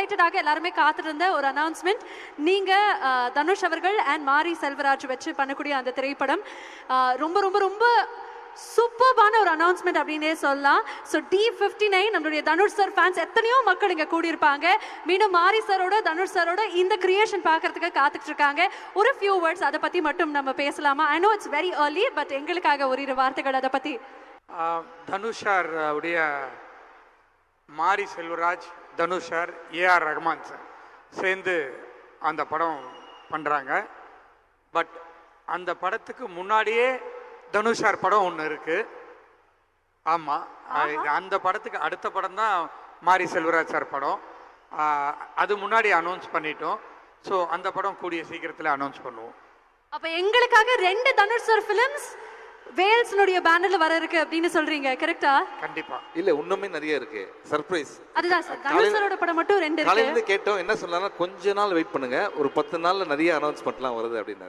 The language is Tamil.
எக்ஸைட்டடாக எல்லாருமே காத்திருந்த ஒரு அனௌன்ஸ்மெண்ட். நீங்க தனுஷ் அவர்கள் அண்ட் மாரி செல்வராஜ் வச்சு பண்ணக்கூடிய அந்த திரைப்படம் ரொம்ப ரொம்ப ரொம்ப சூப்பர்பான ஒரு அனௌன்ஸ்மெண்ட் அப்படின்னே சொல்லலாம். ஸோ D59 நம்மளுடைய தனுஷ் சார் ஃபேன்ஸ் எத்தனையோ மக்கள் இங்கே கூடியிருப்பாங்க. மீண்டும் மாரி சாரோட தனுஷ் சாரோட இந்த கிரியேஷன் பார்க்கறதுக்கு காத்துட்டு இருக்காங்க. ஒரு ஃபியூ வேர்ட்ஸ் அதை பற்றி மட்டும் நம்ம பேசலாமா? I know it's very early, but எங்களுக்காக ஒரு இரு வார்த்தைகள் அதை பற்றி. தனுஷ் சார் உடைய Mari Selvaraj, Dhanush sir, A R Rahman sir சேர்ந்து அந்த படம் பண்ணுறாங்க. பட் அந்த படத்துக்கு முன்னாடியே தனுஷ் சார் படம் ஒன்று இருக்கு. ஆமாம், அந்த படத்துக்கு அடுத்த படம் தான் மாரி செல்வராஜ் சார் படம். அது முன்னாடி அனௌன்ஸ் பண்ணிட்டோம். ஸோ அந்த படம் கூடிய சீக்கிரத்தில் அனௌன்ஸ் பண்ணுவோம். அப்போ எங்களுக்காக 2 தனுஷ் சார் ஃபிலிம்ஸ் வேல்ஸ்னுடைய பேனர்ல வர இருக்கு அப்படின்னு சொல்றீங்க, கரெக்டா? கண்டிப்பா. இல்ல, இன்னுமே நிறைய இருக்கு சர்ப்ரைஸ். அதுதான் சார், தனுஷ் சாரோட படம் மட்டும் 2 இருக்கு. காலையில இருந்து கேட்டோம், என்ன சொல்லலாம், கொஞ்ச நாள் வெயிட் பண்ணுங்க, ஒரு 10 நாள்ல நிறைய அனௌன்ஸ்மெண்ட்லாம் வருது அப்படின்னா.